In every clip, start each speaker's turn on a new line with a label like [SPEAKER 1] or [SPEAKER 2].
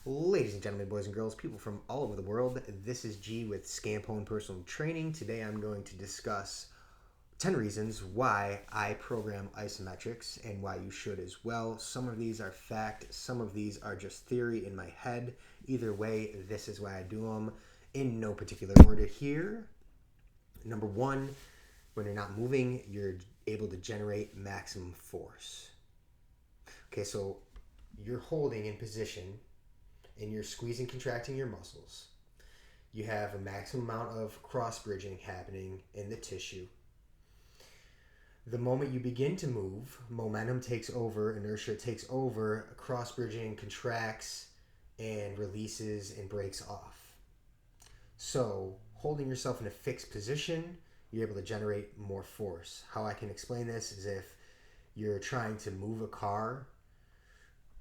[SPEAKER 1] Ladies and gentlemen, boys and girls, people from all over the world, this is G with Scampone Personal Training. Today I'm going to discuss 10 reasons why I program isometrics and why you should as well. Some of these are fact, some of these are just theory in my head. Either way, this is why I do them in no particular order here. Number one, when you're not moving, you're able to generate maximum force. Okay, so you're holding in position and you're squeezing, contracting your muscles. You have a maximum amount of cross-bridging happening in the tissue. The moment you begin to move, momentum takes over, inertia takes over, cross-bridging contracts and releases and breaks off. So, holding yourself in a fixed position, you're able to generate more force. How I can explain this is if you're trying to move a car,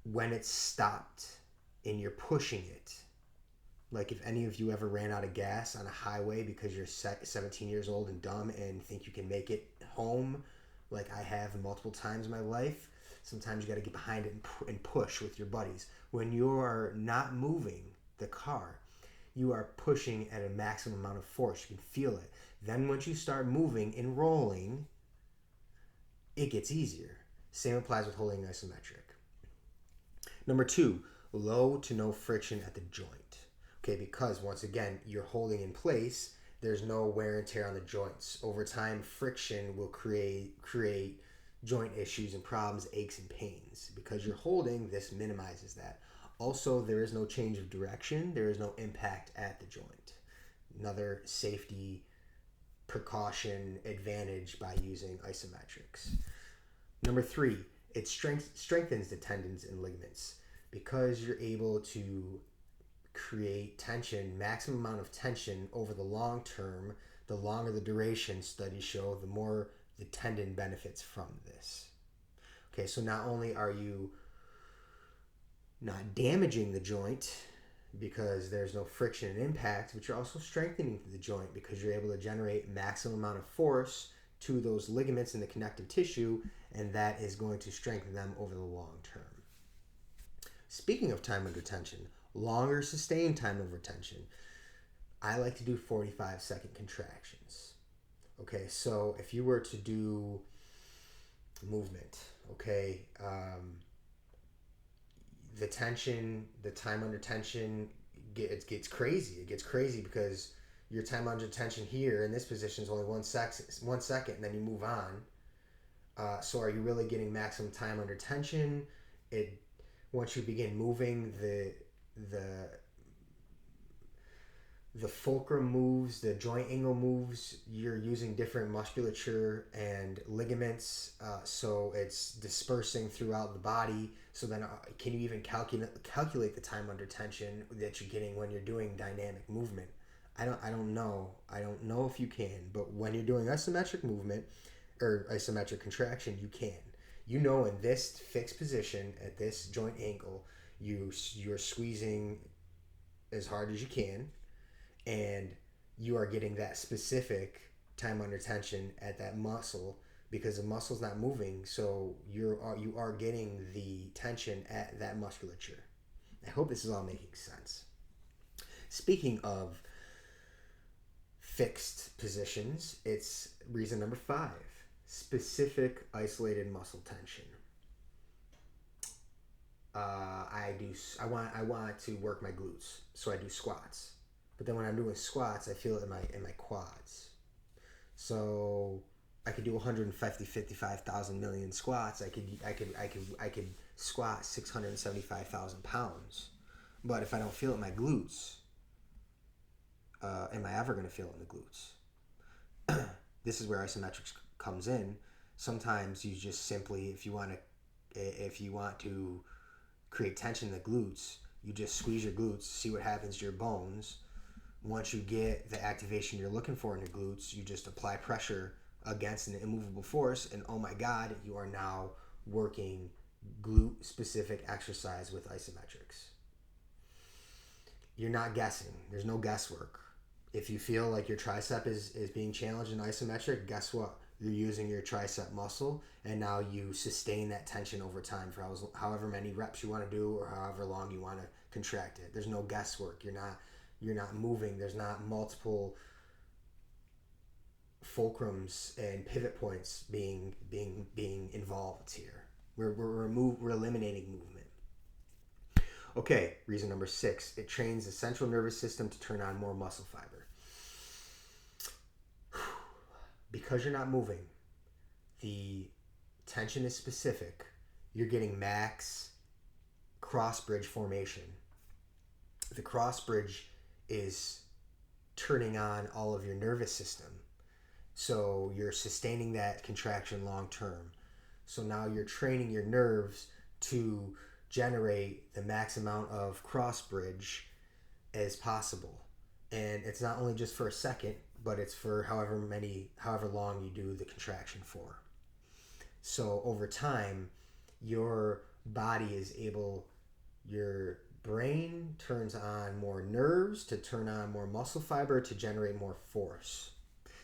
[SPEAKER 1] when it's stopped and you're pushing it, like if any of you ever ran out of gas on a highway because you're 17 years old and dumb and think you can make it home, like I have multiple times in my life, sometimes you got to get behind it and push with your buddies. When you are not moving the car, you are pushing at a maximum amount of force. You can feel it. Then once you start moving and rolling, it gets easier. Same applies with holding isometric. Number two, low to no friction at the joint. Okay, because once again, you're holding in place, there's no wear and tear on the joints. Over time, friction will create joint issues and problems, aches and pains. Because you're holding, this minimizes that. Also, there is no change of direction. There is no impact at the joint. Another safety precaution advantage by using isometrics. Number three, it strengthens the tendons and ligaments. Because you're able to create tension, maximum amount of tension over the long term, the longer the duration, studies show, the more the tendon benefits from this. Okay, so not only are you not damaging the joint because there's no friction and impact, but you're also strengthening the joint because you're able to generate maximum amount of force to those ligaments in the connective tissue, and that is going to strengthen them over the long term. Speaking of time under tension, longer sustained time over tension, I like to do 45-second contractions. Okay, so if you were to do movement, okay, the tension, the time under tension, it gets crazy. It gets crazy because your time under tension here in this position is only 1 second, and then you move on. So are you really getting maximum time under tension? Once you begin moving, the fulcrum moves, the joint angle moves, you're using different musculature and ligaments, so it's dispersing throughout the body. So then can you even calculate the time under tension that you're getting when you're doing dynamic movement? I don't know if you can, but when you're doing isometric movement or isometric contraction, you can. You know, in this fixed position at this joint angle, you're squeezing as hard as you can, and you are getting that specific time under tension at that muscle because the muscle's not moving, so you are getting the tension at that musculature. I hope this is all making sense. Speaking of fixed positions, it's reason number 5. Specific isolated muscle tension. I want to work my glutes, so I do squats. But then when I'm doing squats, I feel it in my quads. So I could do 55,000 million squats. I could squat 675,000 pounds. But if I don't feel it in my glutes, am I ever going to feel it in the glutes? This is where isometrics comes in. Sometimes you just simply, if you want to create tension in the glutes, you just squeeze your glutes, see what happens to your bones. Once you get the activation you're looking for in your glutes, you just apply pressure against an immovable force, and oh my God, you are now working glute specific exercise with isometrics. You're not guessing. There's no guesswork. If you feel like your tricep is being challenged in isometric, guess what? You're using your tricep muscle, and now you sustain that tension over time for however many reps you want to do, or however long you want to contract it. There's no guesswork. You're not moving. There's not multiple fulcrums and pivot points being involved here. We're eliminating movement. Okay, reason number 6. It trains the central nervous system to turn on more muscle fiber. Because you're not moving, the tension is specific. You're getting max cross-bridge formation. The cross-bridge is turning on all of your nervous system. So you're sustaining that contraction long term. So now you're training your nerves to generate the max amount of cross-bridge as possible. And it's not only just for a second, but it's for however long you do the contraction for. So over time, your body is able, your brain turns on more nerves to turn on more muscle fiber to generate more force.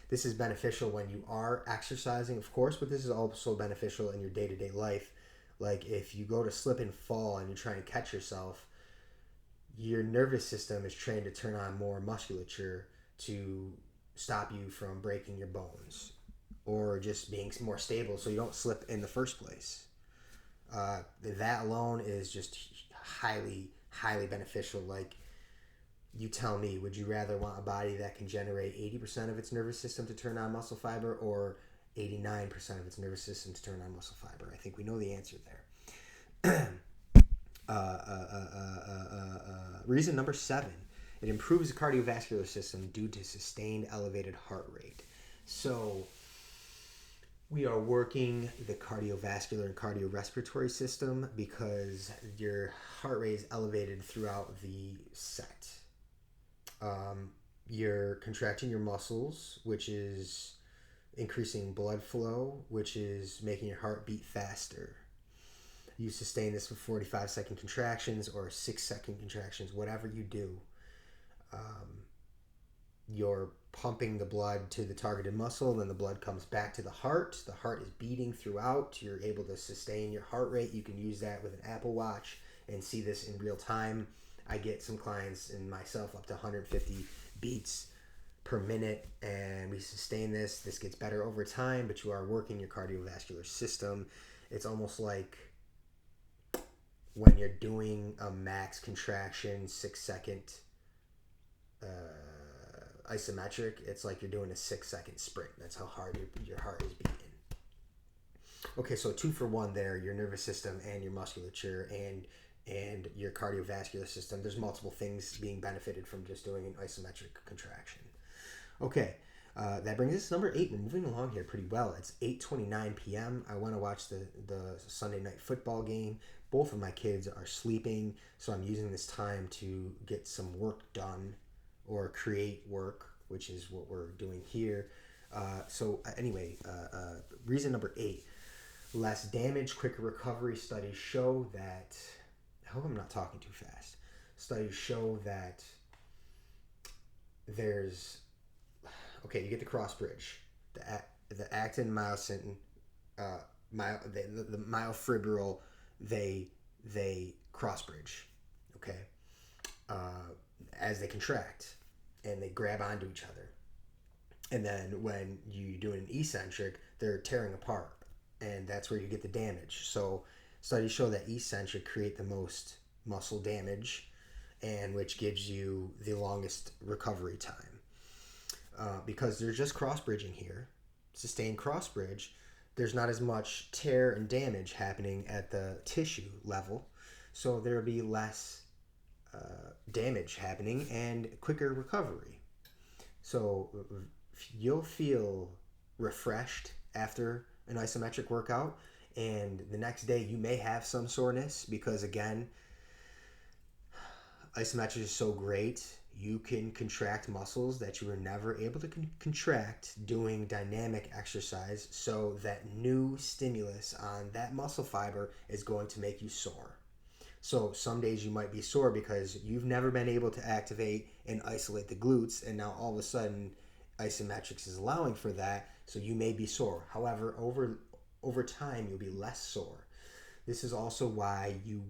[SPEAKER 1] This is beneficial when you are exercising, of course, but this is also beneficial in your day-to-day life. Like if you go to slip and fall and you're trying to catch yourself, your nervous system is trained to turn on more musculature to stop you from breaking your bones or just being more stable so you don't slip in the first place. That alone is just highly, highly beneficial. Like, you tell me, would you rather want a body that can generate 80% of its nervous system to turn on muscle fiber, or 89% of its nervous system to turn on muscle fiber? I think we know the answer there. Reason number 7. It improves the cardiovascular system due to sustained elevated heart rate. So we are working the cardiovascular and cardiorespiratory system because your heart rate is elevated throughout the set. You're contracting your muscles, which is increasing blood flow, which is making your heart beat faster. You sustain this with 45-second contractions or 6-second contractions, whatever you do. You're pumping the blood to the targeted muscle, then the blood comes back to the heart. The heart is beating throughout. You're able to sustain your heart rate. You can use that with an Apple Watch and see this in real time. I get some clients and myself up to 150 beats per minute, and we sustain this. This gets better over time, but you are working your cardiovascular system. It's almost like when you're doing a max contraction 6-second isometric, it's like you're doing a 6-second sprint. That's how hard your heart is beating. Okay, so 2 for 1 there, your nervous system and your musculature and your cardiovascular system. There's multiple things being benefited from just doing an isometric contraction. Okay, that brings us to number 8. We're moving along here pretty well. It's 8:29 p.m. I want to watch the Sunday night football game. Both of my kids are sleeping, so I'm using this time to get some work done or create work, which is what we're doing here. Reason number 8. Less damage, quicker recovery. Studies show that... I hope I'm not talking too fast. Studies show that there's... Okay, you get the cross bridge. The actin, myosin, the myofibril, they cross bridge. Okay, as they contract and they grab onto each other, and then when you do an eccentric, they're tearing apart, and that's where you get the damage. So studies show that eccentric create the most muscle damage, and which gives you the longest recovery time. Because they're just cross-bridging here, sustained cross-bridge, there's not as much tear and damage happening at the tissue level, so there'll be less damage happening and quicker recovery. So you'll feel refreshed after an isometric workout, and the next day you may have some soreness because, again, isometric is so great. You can contract muscles that you were never able to contract doing dynamic exercise, so that new stimulus on that muscle fiber is going to make you sore. So some days you might be sore because you've never been able to activate and isolate the glutes, and now all of a sudden Isometrics is allowing for that, so you may be sore. However, over time, you'll be less sore. This is also why you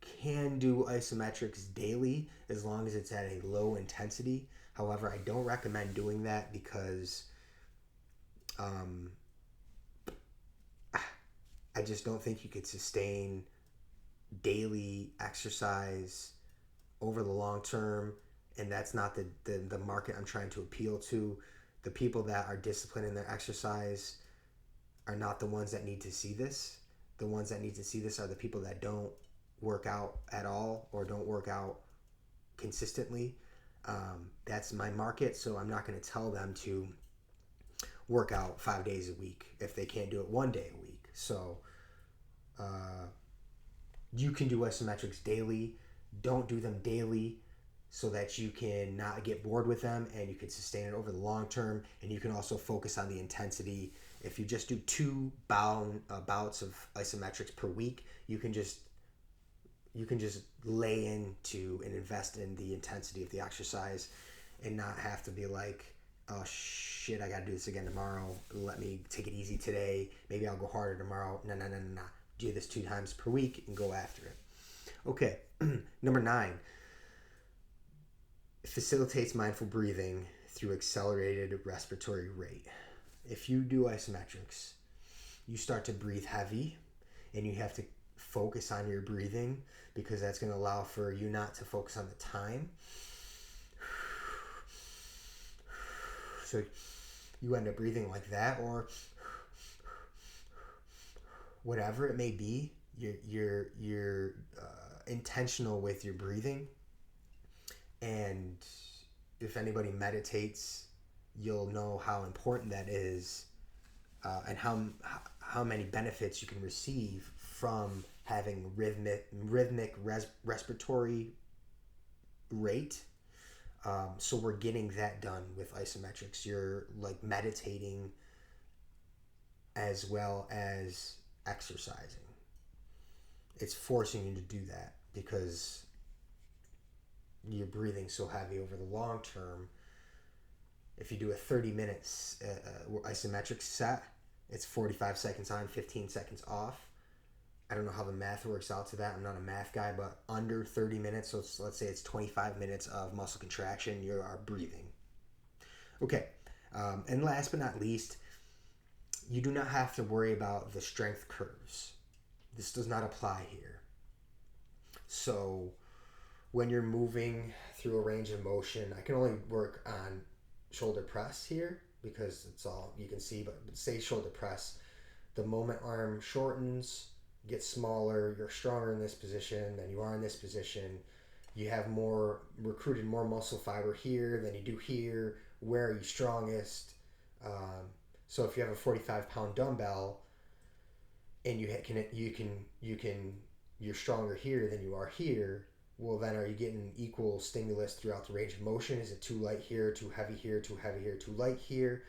[SPEAKER 1] can do isometrics daily as long as it's at a low intensity. However, I don't recommend doing that because I just don't think you could sustain daily exercise over the long term, and that's not the market I'm trying to appeal to. The people that are disciplined in their exercise are not the ones that need to see this. The ones that need to see this are the people that don't work out at all or don't work out consistently. That's my market, so I'm not going to tell them to work out 5 days a week if they can't do it 1 day a week. So you can do isometrics daily. Don't do them daily so that you can not get bored with them and you can sustain it over the long term, and you can also focus on the intensity. If you just do 2 bouts of isometrics per week, you can just lay into and invest in the intensity of the exercise and not have to be like, oh shit, I gotta do this again tomorrow. Let me take it easy today. Maybe I'll go harder tomorrow. No. Do this 2 times per week and go after it. Okay, number 9. It facilitates mindful breathing through accelerated respiratory rate. If you do isometrics, you start to breathe heavy and you have to focus on your breathing because that's going to allow for you not to focus on the time. So you end up breathing like that, or whatever it may be. You're intentional with your breathing, and if anybody meditates, you'll know how important that is, and how many benefits you can receive from having rhythmic respiratory rate. So we're getting that done with isometrics. You're like meditating as well as exercising. It's forcing you to do that because you're breathing so heavy over the long term. If you do a 30 minutes isometric set, it's 45 seconds on, 15 seconds off. I don't know how the math works out to that. I'm not a math guy, but under 30 minutes, so let's say it's 25 minutes of muscle contraction, you are breathing. Okay, and last but not least, you do not have to worry about the strength curves. This does not apply here. So when you're moving through a range of motion, I can only work on shoulder press here because it's all you can see, but say shoulder press, the moment arm shortens, gets smaller, you're stronger in this position than you are in this position. You have recruited more muscle fiber here than you do here. Where are you strongest? So if you have a 45-pound dumbbell and you're stronger here than you are here, well then are you getting equal stimulus throughout the range of motion? Is it too light here, too heavy here, too heavy here, too light here?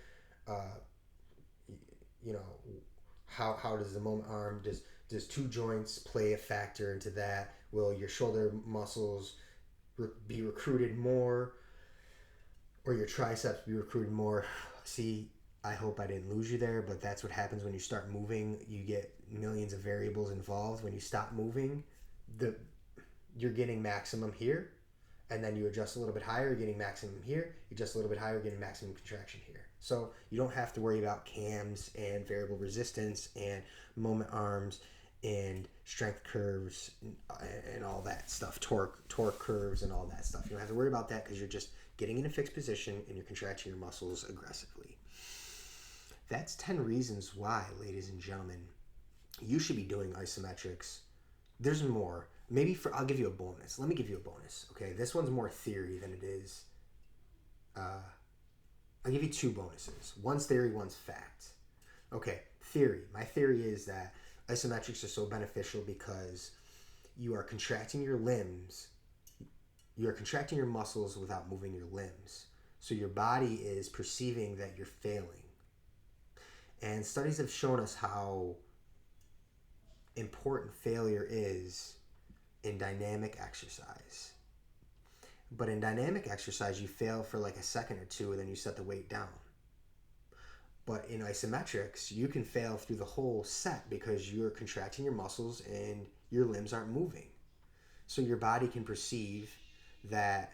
[SPEAKER 1] How does the moment arm, does 2 joints play a factor into that? Will your shoulder muscles be recruited more, or your triceps be recruited more? See, I hope I didn't lose you there, but that's what happens when you start moving. You get millions of variables involved. When you stop moving, you're getting maximum here, and then you adjust a little bit higher, you're getting maximum here. You adjust a little bit higher, you're getting maximum contraction here. So you don't have to worry about cams and variable resistance and moment arms and strength curves and all that stuff, torque curves and all that stuff. You don't have to worry about that because you're just getting in a fixed position and you're contracting your muscles aggressively. That's 10 reasons why, ladies and gentlemen, you should be doing isometrics. There's more. I'll give you a bonus. Let me give you a bonus. Okay, this one's more theory than it is. I'll give you 2 bonuses. One's theory, one's fact. Okay, theory. My theory is that isometrics are so beneficial because you are contracting your limbs. You are contracting your muscles without moving your limbs. So your body is perceiving that you're failing. And studies have shown us how important failure is in dynamic exercise. But in dynamic exercise, you fail for like a second or two, and then you set the weight down. But in isometrics, you can fail through the whole set because you're contracting your muscles and your limbs aren't moving. So your body can perceive that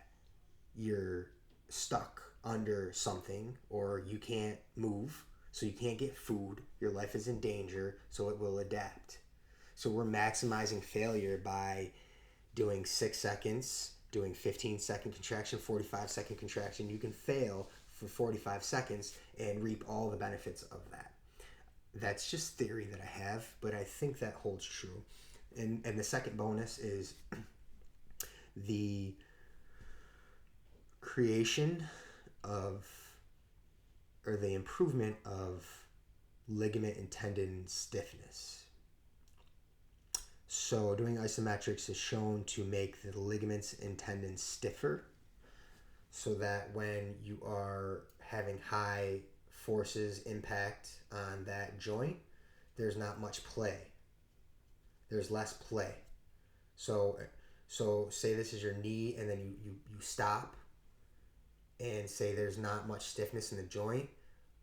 [SPEAKER 1] you're stuck under something or you can't move, so you can't get food, your life is in danger, so it will adapt. So we're maximizing failure by doing 6 seconds, doing 15-second contraction, 45-second contraction. You can fail for 45 seconds and reap all the benefits of that. That's just theory that I have, but I think that holds true. And the second bonus is the creation of, or the improvement of, ligament and tendon stiffness. So doing isometrics is shown to make the ligaments and tendons stiffer, so that when you are having high forces impact on that joint, there's not much play. There's less play. So say this is your knee, and then you stop, and say there's not much stiffness in the joint.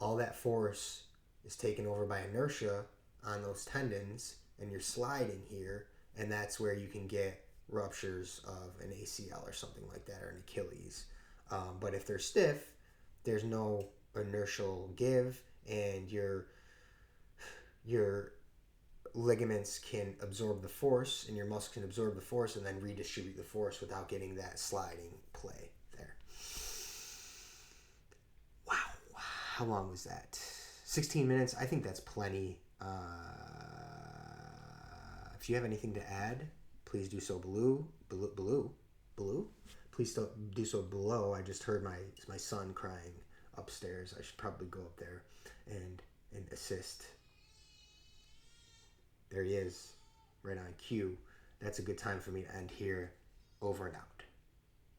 [SPEAKER 1] All that force is taken over by inertia on those tendons, and you're sliding here, and that's where you can get ruptures of an ACL or something like that, or an Achilles. But if they're stiff, there's no inertial give, and your ligaments can absorb the force, and your muscles can absorb the force and then redistribute the force without getting that sliding play there. Wow. How long was that? 16 minutes. I think that's plenty. If you have anything to add, please do so below. Please do so below. I just heard my son crying upstairs. I should probably go up there and assist. There he is, right on cue. That's a good time for me to end here. Over and out.